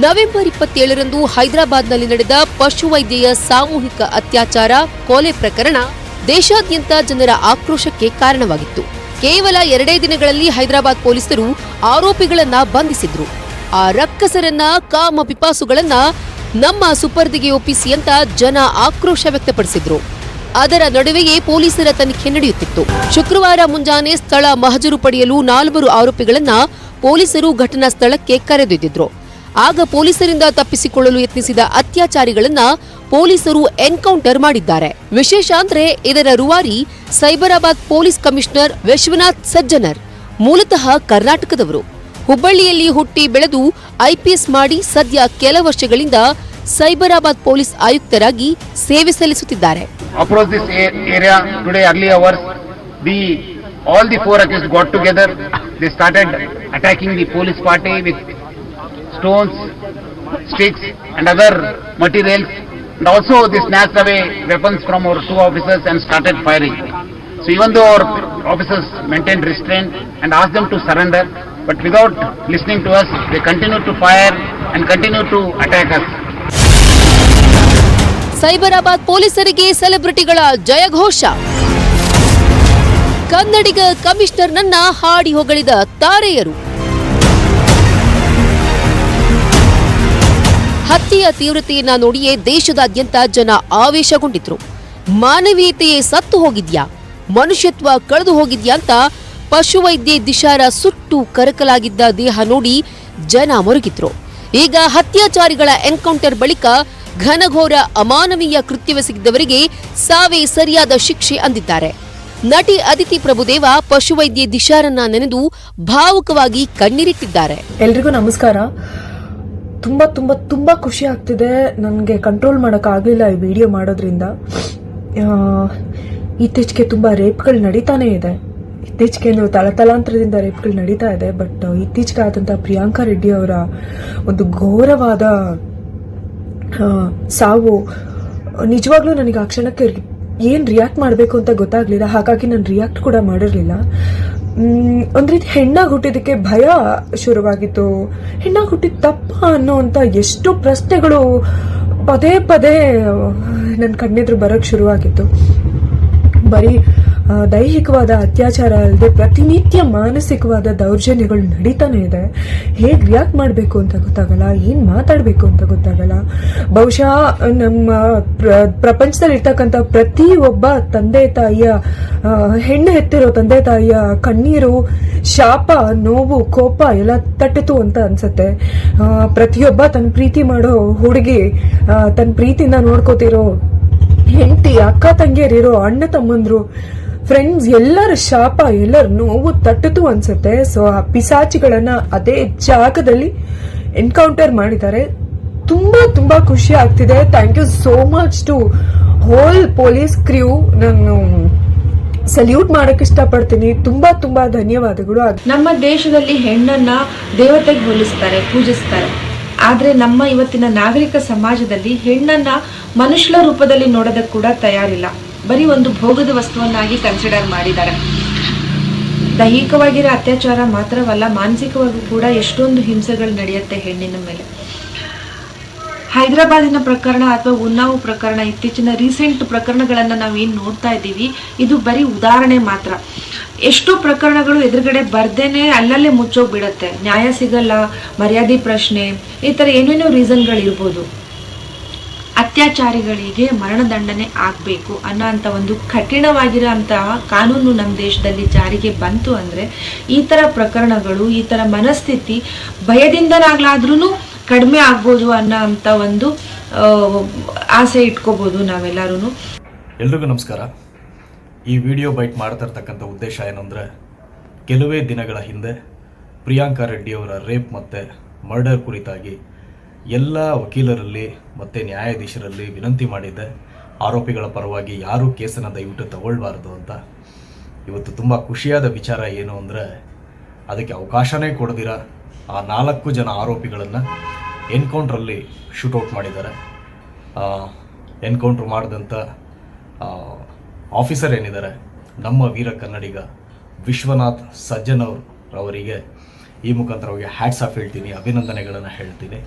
November 27ರಂದು ಹೈದರಾಬಾದ್ನಲ್ಲಿ ನಡೆದ ಪಶುವೈದ್ಯೆಯ ಸಾಮೂಹಿಕ ಅತ್ಯಾಚಾರ ಕೊಲೆ ಪ್ರಕರಣ ದೇಶಾದ್ಯಂತ ಜನರ ಆಕ್ರೋಶಕ್ಕೆ ಕಾರಣವಾಗಿತ್ತು. ಕೇವಲ 2 ದಿನಗಳಲ್ಲಿ ಹೈದರಾಬಾದ್ ಪೊಲೀಸರು ಆರೋಪಿಗಳನ್ನ ಬಂಧಿಸಿದ್ರು. ಆ ರಕ್ಕಸರನ್ನ ಕಾಮ ಪಿಪಾಸುಗಳನ್ನ ನಮ್ಮ ಸುಪರ್ದಿಗೆ ಒಪ್ಪಿಸಿ ಅಂತ ಜನ ಆಕ್ರೋಶ ವ್ಯಕ್ತಪಡಿಸಿದ್ರು. ಅದರ ನಡುವೆಯೇ ಪೊಲೀಸರ ತನಿಖೆ ನಡೆಯುತ್ತಿತ್ತು. ಶುಕ್ರವಾರ ಮುಂಜಾನೆ ಸ್ಥಳ ಮಹಜರು ಪಡೆಯಲು 4 ಆರೋಪಿಗಳನ್ನ ಪೊಲೀಸರು ಘಟನಾ ಸ್ಥಳಕ್ಕೆ ಕರೆದೊಯ್ದಿದ್ರು. ಆಗ ಪೊಲೀಸರಿಂದ ತಪ್ಪಿಸಿಕೊಳ್ಳಲು ಯತ್ನಿಸಿದ ಅತ್ಯಾಚಾರಿಗಳನ್ನ ಪೊಲೀಸರು ಎನ್ಕೌಂಟರ್ ಮಾಡಿದ್ದಾರೆ. ವಿಶೇಷ ಅಂದ್ರೆ ಇದರ ರೂವಾರಿ ಸೈಬರಾಬಾದ್ ಪೊಲೀಸ್ ಕಮಿಷನರ್ ವಿಶ್ವನಾಥ್ ಸಜ್ಜನರ್, ಮೂಲತಃ ಕರ್ನಾಟಕದವರು. ಹುಬ್ಬಳ್ಳಿಯಲ್ಲಿ ಹುಟ್ಟಿ ಬೆಳೆದು ಐಪಿಎಸ್ ಮಾಡಿ ಸದ್ಯ ಕೆಲ ವರ್ಷಗಳಿಂದ ಸೈಬರಾಬಾದ್ ಪೊಲೀಸ್ ಆಯುಕ್ತರಾಗಿ ಸೇವೆ ಸಲ್ಲಿಸುತ್ತಿದ್ದಾರೆ. Across this area today early hours, all the 4 accused got together. They started attacking the police party with stones, sticks and other materials, and also they snatched away weapons from our 2 officers and started firing. So even though our officers maintained restraint and asked them to surrender, but without listening to us, they continued to fire and continued to attack us. Cyberabad ಪೊಲೀಸರಿಗೆ ಸೆಲೆಬ್ರಿಟಿಗಳ ಜಯಘೋಷ. ಕನ್ನಡಿಗ ಕಮಿಷನರ್ನನ್ನ ಹಾಡಿ ಹೊಗಳಿದ ತಾರೆಯರು. ಹತ್ಯೆಯ ತೀವ್ರತೆಯನ್ನ ನೋಡಿಯೇ ದೇಶದಾದ್ಯಂತ ಜನ ಆವೇಶಗೊಂಡಿದ್ರು. ಮಾನವೀಯತೆಯೇ ಸತ್ತು ಹೋಗಿದ್ಯಾ, ಮನುಷ್ಯತ್ವ ಕಳೆದು ಹೋಗಿದ್ಯಾ ಅಂತ ಪಶುವೈದ್ಯೆ ದಿಶಾರ ಸುಟ್ಟು ಕರಕಲಾಗಿದ್ದ ದೇಹ ನೋಡಿ ಜನ ಮರುಗಿದ್ರು. ಈಗ ಹತ್ಯಾಚಾರಿಗಳ ಎನ್ಕೌಂಟರ್ ಬಳಿಕ ಘನಘೋರ ಅಮಾನವೀಯ ಕೃತ್ಯವೆಸಗಿದ್ದವರಿಗೆ ಸಾವೇ ಸರಿಯಾದ ಶಿಕ್ಷೆ ಅಂದಿದ್ದಾರೆ. ನಟಿ ಅದಿತಿ ಪ್ರಭುದೇವ ಪಶುವೈದ್ಯೆ ದಿಶಾರನ್ನ ನೆನೆದು ಭಾವುಕವಾಗಿ ಕಣ್ಣೀರಿಟ್ಟಿದ್ದಾರೆ. ಎಲ್ರಿಗೂ ನಮಸ್ಕಾರ. ತುಂಬಾ ತುಂಬಾ ತುಂಬಾ ಖುಷಿ ಆಗ್ತಿದೆ. ನನಗೆ ಕಂಟ್ರೋಲ್ ಮಾಡಕ್ ಆಗ್ಲಿಲ್ಲ ಈ ವಿಡಿಯೋ ಮಾಡೋದ್ರಿಂದ. ಇತ್ತೀಚೆಗೆ ತುಂಬಾ ರೇಪ್ಗಳು ನಡೀತಾನೆ ಇದೆ. ಇತ್ತೀಚೆಗೆ ತಲತಲಾಂತರದಿಂದ ರೇಪ್ಗಳು ನಡೀತಾ ಇದೆ. ಬಟ್ ಇತ್ತೀಚೆಗೆ ಆದಂತಹ ಪ್ರಿಯಾಂಕಾ ರೆಡ್ಡಿ ಅವರ ಒಂದು ಘೋರವಾದ ಸಾವು ನಿಜವಾಗ್ಲೂ ನನಗೆ ಆ ಕ್ಷಣಕ್ಕೆ ಏನ್ ರಿಯಾಕ್ಟ್ ಮಾಡಬೇಕು ಅಂತ ಗೊತ್ತಾಗ್ಲಿಲ್ಲ. ಹಾಗಾಗಿ ನಾನು ರಿಯಾಕ್ಟ್ ಕೂಡ ಮಾಡಿರ್ಲಿಲ್ಲ. ಒಂದ್ ರೀತಿ ಹೆಣ್ಣಾಗಿ ಹುಟ್ಟಿದಕ್ಕೆ ಭಯ ಶುರುವಾಗಿತ್ತು. ಹೆಣ್ಣಾಗಿ ಹುಟ್ಟಿದ ತಪ್ಪ ಅನ್ನೋಂತ ಎಷ್ಟು ಪ್ರಶ್ನೆಗಳು ಪದೇ ಪದೇ ನನ್ನ ಕಣ್ಣೆದ್ರು ಬರಕ್ ಶುರುವಾಗಿತ್ತು. ಬರೀ ದೈಹಿಕವಾದ ಅತ್ಯಾಚಾರ ಅಲ್ಲದೆ ಪ್ರತಿನಿತ್ಯ ಮಾನಸಿಕವಾದ ದೌರ್ಜನ್ಯಗಳು ನಡೀತಾನೆ ಇದೆ. ಹೇಗ್ ರಿಯಾಕ್ಟ್ ಮಾಡಬೇಕು ಅಂತ ಗೊತ್ತಾಗಲ್ಲ, ಏನ್ ಮಾತಾಡ್ಬೇಕು ಅಂತ ಗೊತ್ತಾಗಲ್ಲ. ಬಹುಶಃ ನಮ್ಮ ಪ್ರಪಂಚದಲ್ಲಿ ಇರ್ತಕ್ಕಂಥ ಪ್ರತಿ ಒಬ್ಬ ತಂದೆ ತಾಯಿಯ ಹೆಣ್ಣು ಹೆತ್ತಿರೋ ತಂದೆ ತಾಯಿಯ ಕಣ್ಣೀರು, ಶಾಪ, ನೋವು, ಕೋಪ ಎಲ್ಲ ತಟ್ಟಿತು ಅಂತ ಅನ್ಸತ್ತೆ. ಪ್ರತಿಯೊಬ್ಬ ತನ್ನ ಪ್ರೀತಿ ಮಾಡೋ ಹುಡುಗಿ, ತನ್ನ ಪ್ರೀತಿಯಿಂದ ನೋಡ್ಕೋತಿರೋ ಹೆಂಡತಿ, ಅಕ್ಕ ತಂಗಿಯರಿರೋ ಅಣ್ಣ ತಮ್ಮಂದ್ರು, ಫ್ರೆಂಡ್ಸ್, ಎಲ್ಲರ ಶಾಪ, ಎಲ್ಲರ ನೋವು ತಟ್ಟಿತು ಅನ್ಸುತ್ತೆ. ಸೊ ಆ ಪಿಸಾಚಿಗಳನ್ನ ಅದೇ ಜಾಗದಲ್ಲಿ ಎನ್ಕೌಂಟರ್ ಮಾಡಿದ್ದಾರೆ. ತುಂಬಾ ತುಂಬಾ ಖುಷಿ ಆಗ್ತಿದೆ. Thank you so much to whole police crew. ನಾನು ಸಲ್ಯೂಟ್ ಮಾಡಕ್ ಇಷ್ಟಪಡ್ತೀನಿ. ತುಂಬಾ ತುಂಬಾ ಧನ್ಯವಾದಗಳು. ನಮ್ಮ ದೇಶದಲ್ಲಿ ಹೆಣ್ಣನ್ನ ದೇವತೆಗೆ ಹೋಲಿಸ್ತಾರೆ, ಪೂಜಿಸ್ತಾರೆ. ಆದ್ರೆ ನಮ್ಮ ಇವತ್ತಿನ ನಾಗರಿಕ ಸಮಾಜದಲ್ಲಿ ಹೆಣ್ಣನ್ನ ಮನುಷ್ಯರ ರೂಪದಲ್ಲಿ ನೋಡೋದಕ್ಕೆ ಕೂಡ ತಯಾರಿಲ್ಲ. ಬರೀ ಒಂದು ಭೋಗದ ವಸ್ತುವನ್ನಾಗಿ ಕನ್ಸಿಡರ್ ಮಾಡಿದ್ದಾರೆ. ದೈಹಿಕವಾಗಿರೋ ಅತ್ಯಾಚಾರ ಮಾತ್ರವಲ್ಲ, ಮಾನಸಿಕವಾಗಿ ಕೂಡ ಎಷ್ಟೊಂದು ಹಿಂಸೆಗಳು ನಡೆಯುತ್ತೆ ಹೆಣ್ಣಿನ ಮೇಲೆ. ಹೈದರಾಬಾದಿನ ಪ್ರಕರಣ ಅಥವಾ ಉನ್ನಾವ್ ಪ್ರಕರಣ, ಇತ್ತೀಚಿನ ರೀಸೆಂಟ್ ಪ್ರಕರಣಗಳನ್ನ ನಾವೇನು ನೋಡ್ತಾ ಇದ್ದೀವಿ, ಇದು ಬರೀ ಉದಾಹರಣೆ ಮಾತ್ರ. ಎಷ್ಟೋ ಪ್ರಕರಣಗಳು ಎದುರುಗಡೆ ಬರ್ದೇನೆ ಅಲ್ಲಲ್ಲೇ ಮುಚ್ಚೋಗ್ಬಿಡತ್ತೆ. ನ್ಯಾಯ ಸಿಗಲ್ಲ, ಮರ್ಯಾದೆ ಪ್ರಶ್ನೆ, ಈ ಥರ ಏನೇನೋ ರೀಸನ್ಗಳಿರ್ಬೋದು. ಅತ್ಯಾಚಾರಿಗಳಿಗೆ ಮರಣದಂಡನೆ ಆಗಬೇಕು ಅನ್ನೋಂಥ ಒಂದು ಕಠಿಣವಾಗಿರೋಂತಹ ಕಾನೂನು ನಮ್ಮ ದೇಶದಲ್ಲಿ ಜಾರಿಗೆ ಬಂತು ಅಂದರೆ ಈ ಥರ ಪ್ರಕರಣಗಳು, ಈ ಥರ ಮನಸ್ಥಿತಿ ಭಯದಿಂದಲಾಗ್ಲಾದ್ರೂ ಕಡಿಮೆ ಆಗ್ಬೋದು ಅನ್ನೋಂಥ ಒಂದು ಆಸೆ ಇಟ್ಕೋಬೋದು ನಾವೆಲ್ಲರೂ. ಎಲ್ರಿಗೂ ನಮಸ್ಕಾರ. ಈ ವಿಡಿಯೋ ಬೈಟ್ ಮಾಡ್ತಾ ಇರ್ತಕ್ಕಂಥ ಉದ್ದೇಶ ಏನಂದರೆ, ಕೆಲವೇ ದಿನಗಳ ಹಿಂದೆ ಪ್ರಿಯಾಂಕಾ ರೆಡ್ಡಿಯವರ ರೇಪ್ ಮತ್ತು ಮರ್ಡರ್ ಕುರಿತಾಗಿ ಎಲ್ಲ ವಕೀಲರಲ್ಲಿ ಮತ್ತು ನ್ಯಾಯಾಧೀಶರಲ್ಲಿ ವಿನಂತಿ ಮಾಡಿದ್ದೆ, ಆರೋಪಿಗಳ ಪರವಾಗಿ ಯಾರೂ ಕೇಸನ್ನು ದಯವಿಟ್ಟು ತಗೊಳ್ಬಾರ್ದು ಅಂತ. ಇವತ್ತು ತುಂಬ ಖುಷಿಯಾದ ವಿಚಾರ ಏನು ಅಂದರೆ, ಅದಕ್ಕೆ ಅವಕಾಶನೇ ಕೊಡದಿರ ಆ 4 ಜನ ಆರೋಪಿಗಳನ್ನು ಎನ್ಕೌಂಟ್ರಲ್ಲಿ ಶೂಟೌಟ್ ಮಾಡಿದ್ದಾರೆ. ಎನ್ಕೌಂಟ್ರ್ ಮಾಡಿದಂಥ ಆಫೀಸರ್ ಏನಿದ್ದಾರೆ, ನಮ್ಮ ವೀರ ಕನ್ನಡಿಗ ವಿಶ್ವನಾಥ್ ಸಜ್ಜನವರಿಗೆ ಈ ಮುಖಾಂತರವಾಗಿ ಹ್ಯಾಟ್ಸ್ ಆಫ್ ಹೇಳ್ತೀನಿ, ಅಭಿನಂದನೆಗಳನ್ನು ಹೇಳ್ತೀನಿ.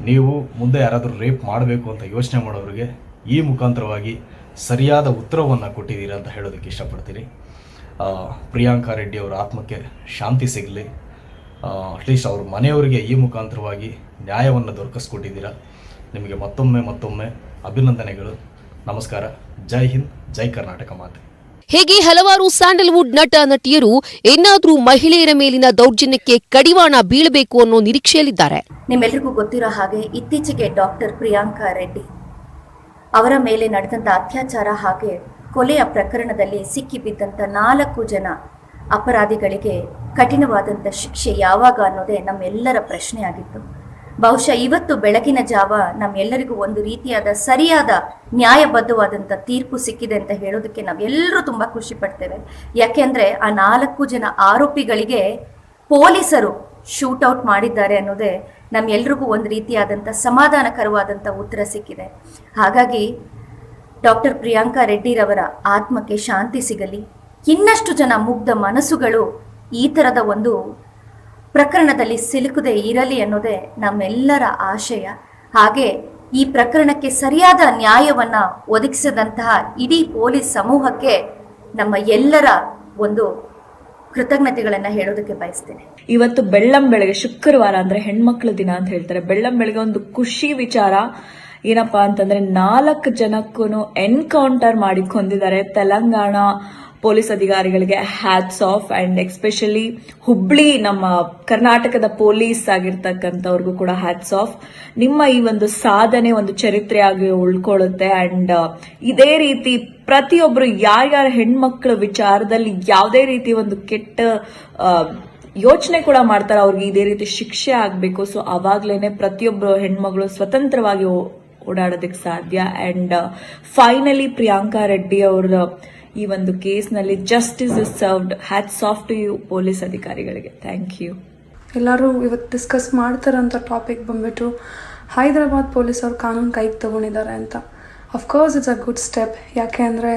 ನೀವು ಮುಂದೆ ಯಾರಾದರೂ ರೇಪ್ ಮಾಡಬೇಕು ಅಂತ ಯೋಚನೆ ಮಾಡೋರಿಗೆ ಈ ಮುಖಾಂತರವಾಗಿ ಸರಿಯಾದ ಉತ್ತರವನ್ನು ಕೊಟ್ಟಿದ್ದೀರಾ ಅಂತ ಹೇಳೋದಕ್ಕೆ ಇಷ್ಟಪಡ್ತೀನಿ. ಪ್ರಿಯಾಂಕಾ ರೆಡ್ಡಿ ಅವರ ಆತ್ಮಕ್ಕೆ ಶಾಂತಿ ಸಿಗಲಿ. ಅಟ್ಲೀಸ್ಟ್ ಅವ್ರ ಮನೆಯವರಿಗೆ ಈ ಮುಖಾಂತರವಾಗಿ ನ್ಯಾಯವನ್ನು ದೊರಕಿಸ್ಕೊಟ್ಟಿದ್ದೀರಾ. ನಿಮಗೆ ಮತ್ತೊಮ್ಮೆ ಅಭಿನಂದನೆಗಳು. ನಮಸ್ಕಾರ. ಜೈ ಹಿಂದ್, ಜೈ ಕರ್ನಾಟಕ ಮಾತೆ. ಹೀಗೆ ಹಲವಾರು ಸ್ಯಾಂಡಲ್ವುಡ್ ನಟ ನಟಿಯರು ಏನಾದ್ರೂ ಮಹಿಳೆಯರ ಮೇಲಿನ ದೌರ್ಜನ್ಯಕ್ಕೆ ಕಡಿವಾಣ ಬೀಳಬೇಕು ಅನ್ನೋ ನಿರೀಕ್ಷೆಯಲ್ಲಿದ್ದಾರೆ. ನಿಮ್ಮೆಲ್ಲರಿಗೂ ಗೊತ್ತಿರೋ ಹಾಗೆ ಇತ್ತೀಚೆಗೆ ಡಾಕ್ಟರ್ ಪ್ರಿಯಾಂಕಾ ರೆಡ್ಡಿ ಅವರ ಮೇಲೆ ನಡೆದಂಥ ಅತ್ಯಾಚಾರ ಹಾಗೆ ಕೊಲೆಯ ಪ್ರಕರಣದಲ್ಲಿ ಸಿಕ್ಕಿಬಿದ್ದಂಥ 4 ಜನ ಅಪರಾಧಿಗಳಿಗೆ ಕಠಿಣವಾದಂಥ ಶಿಕ್ಷೆ ಯಾವಾಗ ಅನ್ನೋದೇ ನಮ್ಮೆಲ್ಲರ ಪ್ರಶ್ನೆ ಆಗಿತ್ತು. ಬಹುಶಃ ಇವತ್ತು ಬೆಳಗಿನ ಜಾವ ನಮ್ಮೆಲ್ಲರಿಗೂ ಒಂದು ರೀತಿಯಾದ ಸರಿಯಾದ ನ್ಯಾಯಬದ್ಧವಾದಂಥ ತೀರ್ಪು ಸಿಕ್ಕಿದೆ ಅಂತ ಹೇಳೋದಕ್ಕೆ ನಾವೆಲ್ಲರೂ ತುಂಬ ಖುಷಿ ಪಡ್ತೇವೆ. ಯಾಕೆಂದರೆ ಆ 4 ಜನ ಆರೋಪಿಗಳಿಗೆ ಪೊಲೀಸರು ಶೂಟೌಟ್ ಮಾಡಿದ್ದಾರೆ ಅನ್ನೋದೇ ನಮ್ಮೆಲ್ರಿಗೂ ಒಂದು ರೀತಿಯಾದಂಥ ಸಮಾಧಾನಕರವಾದಂಥ ಉತ್ತರ ಸಿಕ್ಕಿದೆ. ಹಾಗಾಗಿ ಡಾಕ್ಟರ್ ಪ್ರಿಯಾಂಕಾ ರೆಡ್ಡಿರವರ ಆತ್ಮಕ್ಕೆ ಶಾಂತಿ ಸಿಗಲಿ. ಇನ್ನಷ್ಟು ಜನ ಮುಗ್ಧ ಮನಸ್ಸುಗಳು ಈ ಥರದ ಒಂದು ಪ್ರಕರಣದಲ್ಲಿ ಸಿಲುಕದೆ ಇರಲಿ ಅನ್ನೋದೇ ನಮ್ಮೆಲ್ಲರ ಆಶಯ. ಹಾಗೆ ಈ ಪ್ರಕರಣಕ್ಕೆ ಸರಿಯಾದ ನ್ಯಾಯವನ್ನು ಒದಗಿಸಿದಂತಹ ಇಡೀ ಪೊಲೀಸ್ ಸಮೂಹಕ್ಕೆ ನಮ್ಮ ಎಲ್ಲರ ಒಂದು ಕೃತಜ್ಞತೆಗಳನ್ನು ಹೇಳೋದಕ್ಕೆ ಬಯಸ್ತೇನೆ. ಇವತ್ತು ಬೆಳ್ಳಂಬೆಳಗ್ಗೆ ಶುಕ್ರವಾರ ಅಂದ್ರೆ ಹೆಣ್ಮಕ್ಳ ದಿನ ಅಂತ ಹೇಳ್ತಾರೆ. ಬೆಳ್ಳಂಬೆಳಗ್ಗೆ ಒಂದು ಖುಷಿ ವಿಚಾರ ಏನಪ್ಪಾ ಅಂತಂದ್ರೆ 4 ಜನಕ್ಕೂ ಎನ್ಕೌಂಟರ್ ಮಾಡಿ ಕೊಂದಿದ್ದಾರೆ. ತೆಲಂಗಾಣ ಪೊಲೀಸ್ ಅಧಿಕಾರಿಗಳಿಗೆ hats off. And especially Hubli ನಮ್ಮ ಕರ್ನಾಟಕದ ಪೊಲೀಸ್ ಆಗಿರ್ತಕ್ಕಂಥವ್ರಿಗೂ ಕೂಡ ಹ್ಯಾಟ್ಸ್ ಆಫ್. ನಿಮ್ಮ ಈ ಒಂದು ಸಾಧನೆ ಒಂದು ಚರಿತ್ರೆಯಾಗಿ ಉಳ್ಕೊಳ್ಳುತ್ತೆ. ಅಂಡ್ ಇದೇ ರೀತಿ ಪ್ರತಿಯೊಬ್ರು ಯಾರ್ಯಾರ ಹೆಣ್ಮಕ್ಳ ವಿಚಾರದಲ್ಲಿ ಯಾವುದೇ ರೀತಿ ಒಂದು ಕೆಟ್ಟ ಯೋಚನೆ ಕೂಡ ಮಾಡ್ತಾರೆ, ಅವ್ರಿಗೆ ಇದೇ ರೀತಿ ಶಿಕ್ಷೆ ಆಗ್ಬೇಕು. ಸೊ ಅವಾಗ್ಲೇನೆ ಪ್ರತಿಯೊಬ್ರು ಹೆಣ್ಮಗಳು ಸ್ವತಂತ್ರವಾಗಿ ಓಡಾಡೋದಕ್ಕೆ ಸಾಧ್ಯ. ಅಂಡ್ ಫೈನಲಿ ಪ್ರಿಯಾಂಕಾ ರೆಡ್ಡಿ ಅವರ ಈ ಒಂದು ಕೇಸ್ನಲ್ಲಿ justice is served. Hats off to you police ಅಧಿಕಾರಿಗಳಿಗೆ. Thank you. ಎಲ್ಲರೂ ಇವತ್ತು ಡಿಸ್ಕಸ್ ಮಾಡ್ತಾರಂಥ ಟಾಪಿಕ್ ಬಂದ್ಬಿಟ್ಟು ಹೈದರಾಬಾದ್ ಪೊಲೀಸ್ ಅವ್ರು ಕಾನೂನು ಕೈಗೆ ತಗೊಂಡಿದ್ದಾರೆ ಅಂತ. Of course it's a good step. ಯಾಕೆ ಅಂದರೆ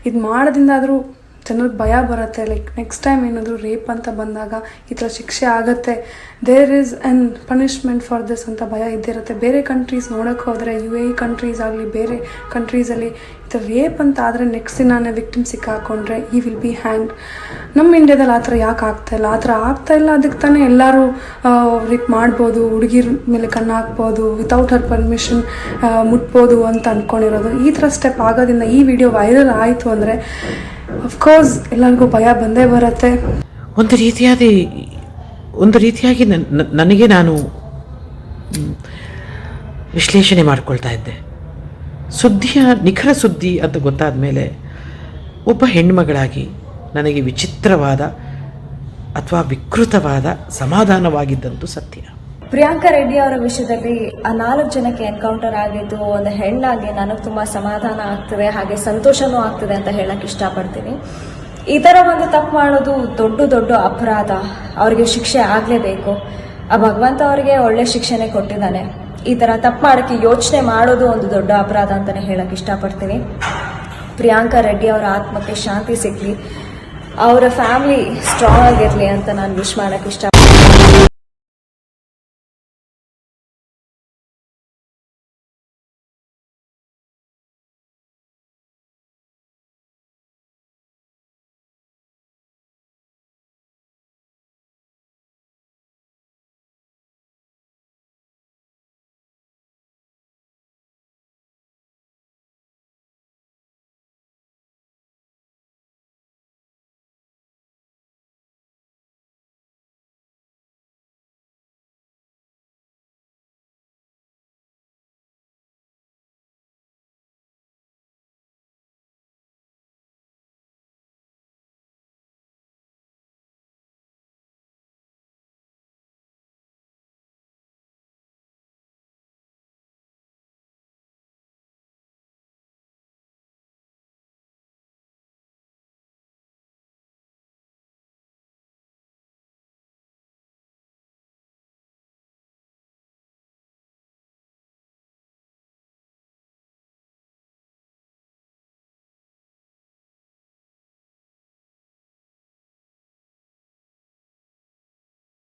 ಇದು ಮಾಡೋದ್ರಿಂದಾದರೂ ಜನರಿಗೆ ಭಯ ಬರುತ್ತೆ. ಲೈಕ್ ನೆಕ್ಸ್ಟ್ ಟೈಮ್ ಏನಾದರೂ ರೇಪ್ ಅಂತ ಬಂದಾಗ ಈ ಥರ ಶಿಕ್ಷೆ ಆಗುತ್ತೆ, there is an punishment for this ಅಂತ ಭಯ ಇದ್ದಿರುತ್ತೆ. ಬೇರೆ ಕಂಟ್ರೀಸ್ ನೋಡೋಕ್ಕೆ ಹೋದರೆ UAE ಕಂಟ್ರೀಸ್ ಆಗಲಿ ಬೇರೆ ಕಂಟ್ರೀಸಲ್ಲಿ ಈ ಥರ ರೇಪ್ ಅಂತ ಆದರೆ ನೆಕ್ಸ್ಟ್ ದಿನಾನೇ ವಿಕ್ಟಿಮ್ ಸಿಕ್ಕಾಕೊಂಡ್ರೆ ಈ ವಿಲ್ ಬಿ ಹ್ಯಾಂಡ್. ನಮ್ಮ ಇಂಡಿಯಾದಲ್ಲಿ ಆ ಥರ ಯಾಕೆ ಆಗ್ತಾಯಿಲ್ಲ? ಆ ಥರ ಆಗ್ತಾಯಿಲ್ಲ, ಅದಕ್ಕೆ ತಾನೇ ಎಲ್ಲರೂ ರೇಪ್ ಮಾಡ್ಬೋದು, ಹುಡುಗಿರ ಮೇಲೆ ಕಣ್ಣು ಹಾಕ್ಬೋದು, ವಿತೌಟ್ ಹರ್ ಪರ್ಮಿಷನ್ ಮುಟ್ಬೋದು ಅಂತ ಅಂದ್ಕೊಂಡಿರೋದು. ಈ ಥರ ಸ್ಟೆಪ್ ಆಗೋದ್ರಿಂದ ಈ ವಿಡಿಯೋ ವೈರಲ್ ಆಯಿತು ಅಂದರೆ ಅಫ್ಕೋರ್ಸ್ ಎಲ್ಲರಿಗೂ ಭಯ ಬಂದೇ ಬರುತ್ತೆ. ಒಂದು ರೀತಿಯಾಗಿ ನನಗೆ ನಾನು ವಿಶ್ಲೇಷಣೆ ಮಾಡ್ಕೊಳ್ತಾ ಇದ್ದೆ. ಸುದ್ದಿಯ ನಿಖರ ಸುದ್ದಿ ಅಂತ ಗೊತ್ತಾದ ಮೇಲೆ ಒಬ್ಬ ಹೆಣ್ಮಗಳಾಗಿ ನನಗೆ ವಿಚಿತ್ರವಾದ ಅಥವಾ ವಿಕೃತವಾದ ಸಮಾಧಾನವಾಗಿದ್ದಂತೂ ಸತ್ಯ. ಪ್ರಿಯಾಂಕಾ ರೆಡ್ಡಿ ಅವರ ವಿಷಯದಲ್ಲಿ ಆ 4 ಜನಕ್ಕೆ ಎನ್ಕೌಂಟರ್ ಆಗಿದ್ದು ಒಂದು ಹೆಣ್ಣಾಗಿ ನನಗೆ ತುಂಬ ಸಮಾಧಾನ ಆಗ್ತದೆ, ಹಾಗೆ ಸಂತೋಷನೂ ಆಗ್ತದೆ ಅಂತ ಹೇಳಕ್ಕೆ ಇಷ್ಟಪಡ್ತೀನಿ. ಈ ಥರ ಒಂದು ತಪ್ಪು ಮಾಡೋದು ದೊಡ್ಡ ಅಪರಾಧ. ಅವರಿಗೆ ಶಿಕ್ಷೆ ಆಗಲೇಬೇಕು. ಆ ಭಗವಂತ ಅವರಿಗೆ ಒಳ್ಳೆ ಶಿಕ್ಷೆನೇ ಕೊಟ್ಟಿದ್ದಾನೆ. ಈ ಥರ ತಪ್ಪು ಮಾಡೋಕ್ಕೆ ಯೋಚನೆ ಮಾಡೋದು ಒಂದು ದೊಡ್ಡ ಅಪರಾಧ ಅಂತಲೇ ಹೇಳಕ್ಕೆ ಇಷ್ಟಪಡ್ತೀನಿ. ಪ್ರಿಯಾಂಕಾ ರೆಡ್ಡಿ ಅವರ ಆತ್ಮಕ್ಕೆ ಶಾಂತಿ ಸಿಗಲಿ, ಅವರ ಫ್ಯಾಮಿಲಿ ಸ್ಟ್ರಾಂಗ್ ಆಗಿರಲಿ ಅಂತ ನಾನು ವಿಶ್ ಮಾಡೋಕ್ಕೆ ಇಷ್ಟಪಡ್ತೀನಿ.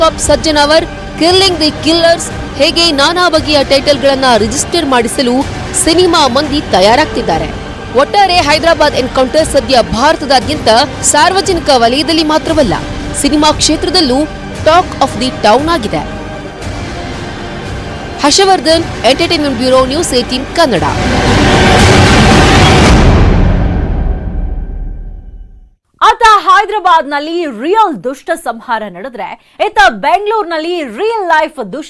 Of Sajjanar, killing the killers ಹೇಗೆ ನಾನಾ ಬಗೆಯ ಟೈಟಲ್ಗಳನ್ನ ರಿಜಿಸ್ಟರ್ ಮಾಡಿಸಲು ಸಿನಿಮಾ ಮಂದಿ ತಯಾರಾಗ್ತಿದ್ದಾರೆ. ಒಟ್ಟಾರೆ ಹೈದರಾಬಾದ್ ಎನ್ಕೌಂಟರ್ ಸದ್ಯ ಭಾರತದಾದ್ಯಂತ ಸಾರ್ವಜನಿಕ ವಲಯದಲ್ಲಿ ಮಾತ್ರವಲ್ಲ, ಸಿನಿಮಾ ಕ್ಷೇತ್ರದಲ್ಲೂ ಟಾಕ್ ಆಫ್ ದಿ ಟೌನ್ ಆಗಿದೆ. Harshavardhan, entertainment bureau, news 18 Kannada. ಆತ ಹೈದರಾಬಾದ್ನಲ್ಲಿ ರಿಯಲ್ ದುಷ್ಟ ಸಂಹಾರ ನಡೆದ್ರೆ, ಇತ್ತ ಬೆಂಗಳೂರಿನಲ್ಲಿ ರಿಯಲ್ ಲೈಫ್ ದುಷ್ಟ